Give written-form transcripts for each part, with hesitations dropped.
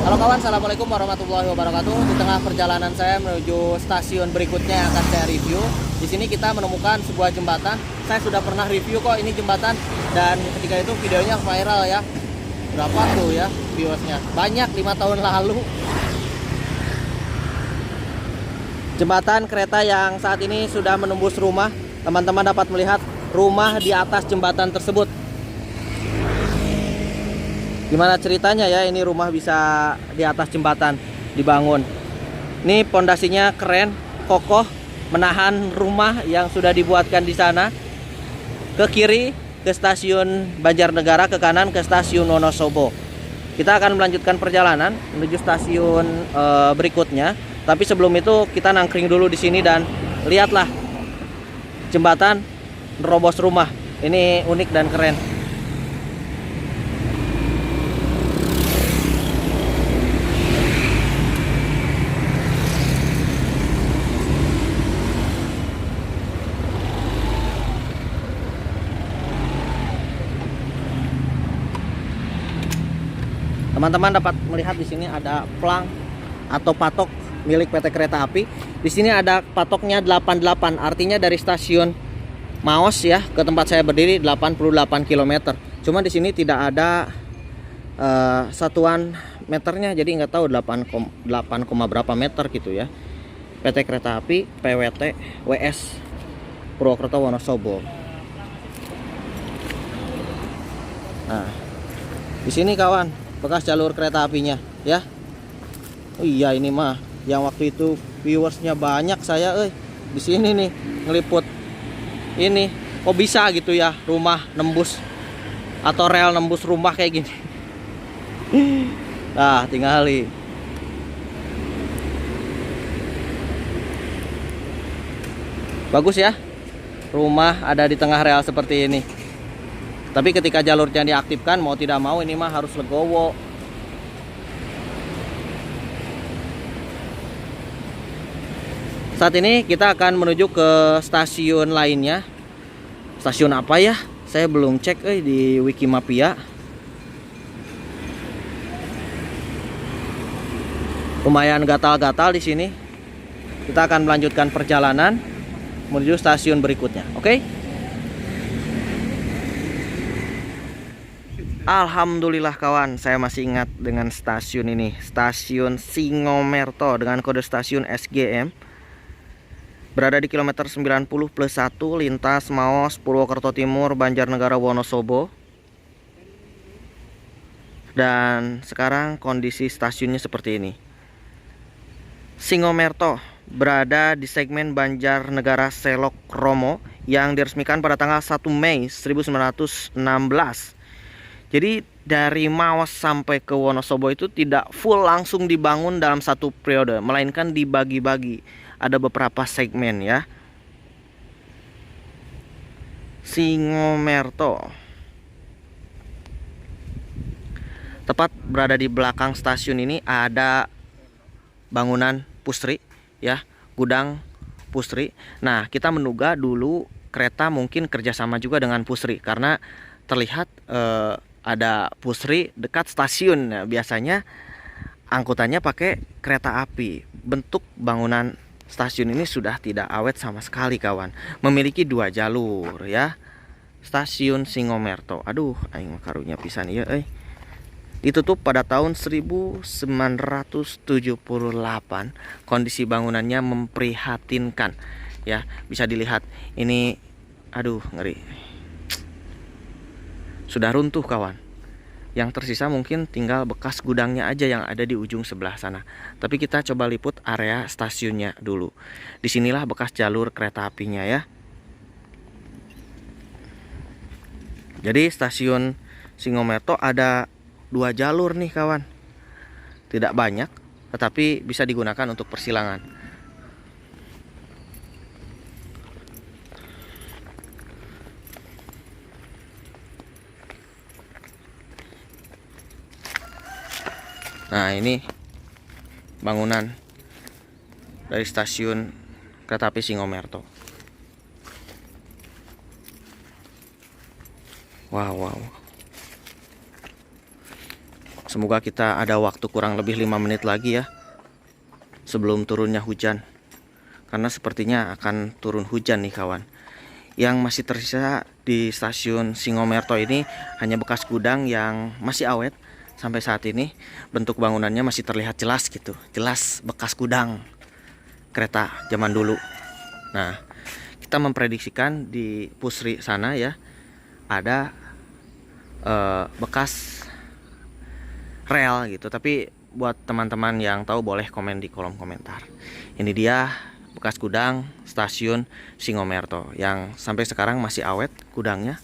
Halo kawan, assalamualaikum warahmatullahi wabarakatuh. Di tengah perjalanan saya menuju stasiun berikutnya yang akan saya review. Di sini kita menemukan sebuah jembatan. Saya sudah pernah review kok ini jembatan, dan ketika itu videonya viral ya. Berapa tuh ya viewersnya? Banyak, 5 tahun lalu. Jembatan kereta yang saat ini sudah menembus rumah. Teman-teman dapat melihat rumah di atas jembatan tersebut. Gimana ceritanya ya ini rumah bisa di atas jembatan dibangun. Ini pondasinya keren, kokoh, menahan rumah yang sudah dibuatkan di sana. Ke kiri ke stasiun Banjarnegara, ke kanan ke stasiun Wonosobo. Kita akan melanjutkan perjalanan menuju stasiun berikutnya. Tapi sebelum itu kita nangkring dulu di sini dan lihatlah jembatan nerobos rumah. Ini unik dan keren. Teman-teman dapat melihat di sini ada plang atau patok milik PT Kereta Api. Di sini ada patoknya 88, artinya dari stasiun Maos ya ke tempat saya berdiri 88 km. Cuma di sini tidak ada satuan meternya, jadi nggak tahu 8, berapa meter gitu ya. PT Kereta Api PWT WS Purwokerto Wonosobo. Nah, di sini kawan, bekas jalur kereta apinya ya. Oh iya, ini mah yang waktu itu viewersnya banyak saya di sini nih ngeliput ini. Kok bisa gitu ya rumah nembus atau rel nembus rumah kayak gini. Nah, tinggali. Bagus ya, rumah ada di tengah rel seperti ini. Tapi ketika jalurnya diaktifkan, mau tidak mau ini mah harus legowo. Saat ini kita akan menuju ke stasiun lainnya. Stasiun apa ya? Saya belum cek di Wikimapia. Lumayan gatal-gatal di sini. Kita akan melanjutkan perjalanan menuju stasiun berikutnya. Oke? Alhamdulillah kawan, saya masih ingat dengan stasiun ini. Stasiun Singomerto dengan kode stasiun SGM. Berada di kilometer 90+1 lintas Maos, Purwokerto Timur, Banjarnegara, Wonosobo. Dan sekarang kondisi stasiunnya seperti ini. Singomerto berada di segmen Banjarnegara Selok Romo yang diresmikan pada tanggal 1 Mei 1916. Jadi dari Maos sampai ke Wonosobo itu tidak full langsung dibangun dalam satu periode, melainkan dibagi-bagi. Ada beberapa segmen ya. Singomerto tepat berada di belakang stasiun ini ada bangunan Pusri ya, gudang Pusri. Nah, kita menduga dulu kereta mungkin kerjasama juga dengan Pusri karena terlihat ada Pusri dekat stasiun. Nah, biasanya angkutannya pakai kereta api. Bentuk bangunan stasiun ini sudah tidak awet sama sekali kawan. Memiliki 2 jalur ya. Stasiun Singomerto. Aduh, aing karunya pisan ieu Ditutup pada tahun 1978. Kondisi bangunannya memprihatinkan ya. Bisa dilihat ini, aduh ngeri. Sudah runtuh kawan. Yang tersisa mungkin tinggal bekas gudangnya aja yang ada di ujung sebelah sana. Tapi kita coba liput area stasiunnya dulu. Disinilah bekas jalur kereta apinya ya. Jadi stasiun Singomerto ada 2 jalur nih kawan. Tidak banyak, tetapi bisa digunakan untuk persilangan. Nah, ini bangunan dari stasiun kereta api Singomerto. Wow. Semoga kita ada waktu kurang lebih 5 menit lagi ya sebelum turunnya hujan. Karena sepertinya akan turun hujan nih kawan. Yang masih tersisa di stasiun Singomerto ini hanya bekas gudang yang masih awet sampai saat ini. Bentuk bangunannya masih terlihat jelas gitu. Jelas bekas gudang kereta zaman dulu. Nah, kita memprediksikan di Pusri sana ya ada bekas rel gitu. Tapi buat teman-teman yang tahu boleh komen di kolom komentar. Ini dia bekas gudang stasiun Singomerto yang sampai sekarang masih awet gudangnya.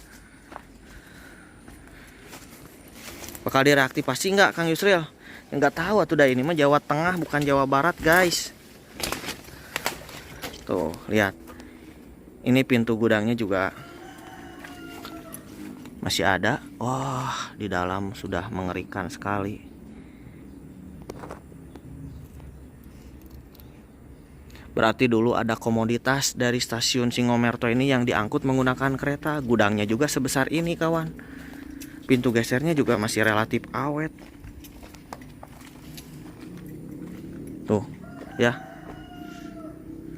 Bakal direaktivasi nggak Kang Yusril? Nggak tahu atuh dah, ini mah Jawa Tengah bukan Jawa Barat guys. Tuh lihat, ini pintu gudangnya juga masih ada. Wah, di dalam sudah mengerikan sekali. Berarti dulu ada komoditas dari stasiun Singomerto ini yang diangkut menggunakan kereta. Gudangnya juga sebesar ini kawan. Pintu gesernya juga masih relatif awet. Tuh ya,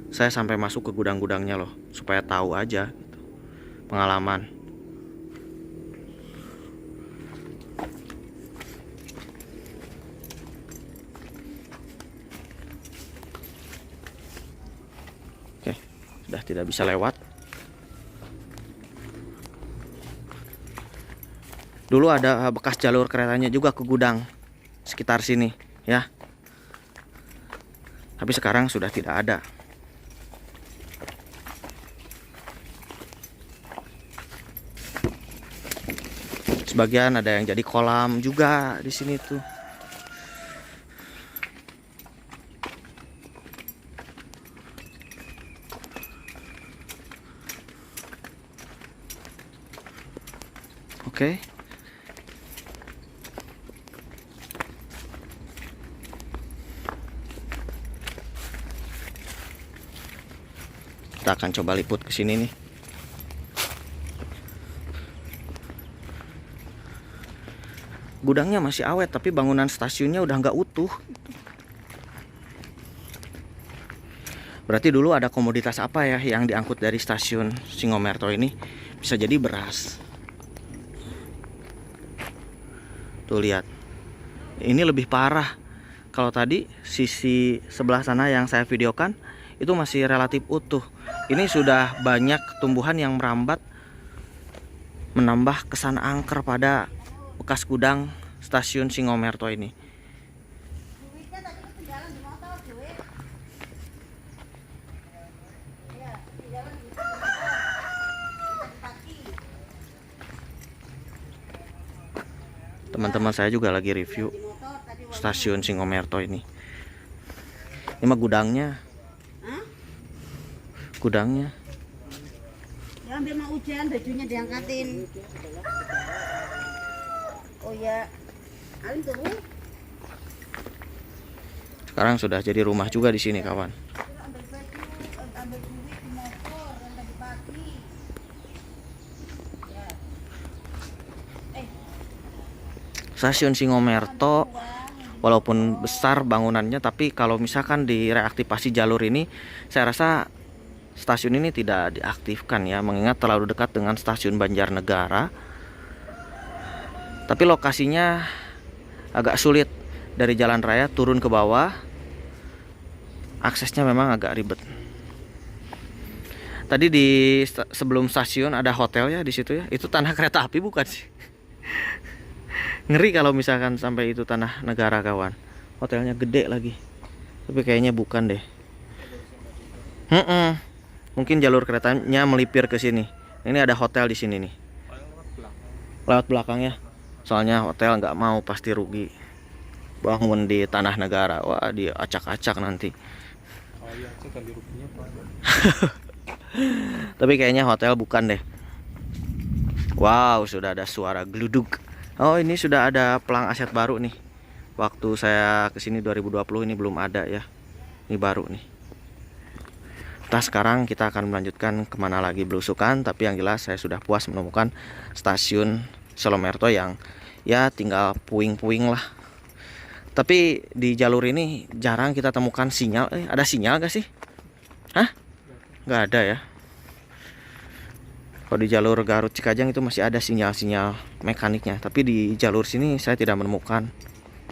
saya sampai masuk ke gudang-gudangnya loh, supaya tahu aja gitu, pengalaman. Oke, sudah tidak bisa lewat. Dulu ada bekas jalur keretanya juga ke gudang sekitar sini ya. Tapi sekarang sudah tidak ada. Sebagian ada yang jadi kolam juga di sini tuh. Oke. Kita akan coba liput ke sini nih. Gudangnya masih awet tapi bangunan stasiunnya udah nggak utuh. Berarti dulu ada komoditas apa ya yang diangkut dari stasiun Singomerto ini? Bisa jadi beras. Tuh lihat, ini lebih parah. Kalau tadi sisi sebelah sana yang saya videokan itu masih relatif utuh. Ini sudah banyak tumbuhan yang merambat, menambah kesan angker pada bekas gudang stasiun Singomerto ini. Teman-teman saya juga lagi review stasiun Singomerto ini. Ini mah gudangnya. Gudangnya. Ya ambil mau hujan, bajunya diangkatin. Oh ya. Sekarang sudah jadi rumah juga di sini, kawan. Stasiun Singomerto walaupun besar bangunannya, tapi kalau misalkan direaktivasi jalur ini, saya rasa stasiun ini tidak diaktifkan ya, mengingat terlalu dekat dengan stasiun Banjarnegara. Tapi lokasinya agak sulit, dari jalan raya turun ke bawah, aksesnya memang agak ribet. Tadi sebelum stasiun ada hotel ya di situ ya. Itu tanah kereta api bukan sih? Ngeri kalau misalkan sampai itu tanah negara, kawan. Hotelnya gede lagi. Tapi kayaknya bukan deh. Mungkin jalur keretanya melipir ke sini. Ini ada hotel di sini nih. Lewat belakang ya. Soalnya hotel nggak mau, pasti rugi. Bangun di tanah negara, wah dia acak-acak nanti. Tapi kayaknya hotel bukan deh. Wow, sudah ada suara gludug. Oh, ini sudah ada pelang aset baru nih. Waktu saya kesini 2020 ini belum ada ya. Ini baru nih. Nah, sekarang kita akan melanjutkan kemana lagi belusukan. Tapi yang jelas saya sudah puas menemukan stasiun Singomerto yang ya tinggal puing-puing lah. Tapi di jalur ini jarang kita temukan sinyal. Ada sinyal gak sih? Hah? Nggak ada ya. Kalau di jalur Garut Cikajang itu masih ada sinyal-sinyal mekaniknya. Tapi di jalur sini saya tidak menemukan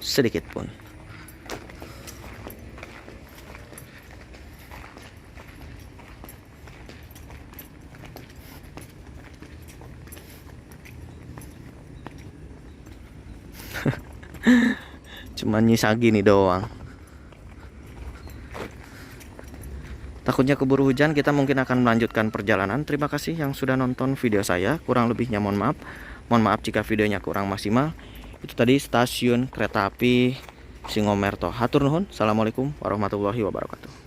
sedikit pun. Cuma nyisa gini doang. Takutnya keburu hujan, kita mungkin akan melanjutkan perjalanan. Terima kasih yang sudah nonton video saya. Kurang lebihnya mohon maaf. Mohon maaf jika videonya kurang maksimal. Itu tadi stasiun kereta api Singomerto. Hatur nuhun. Assalamualaikum warahmatullahi wabarakatuh.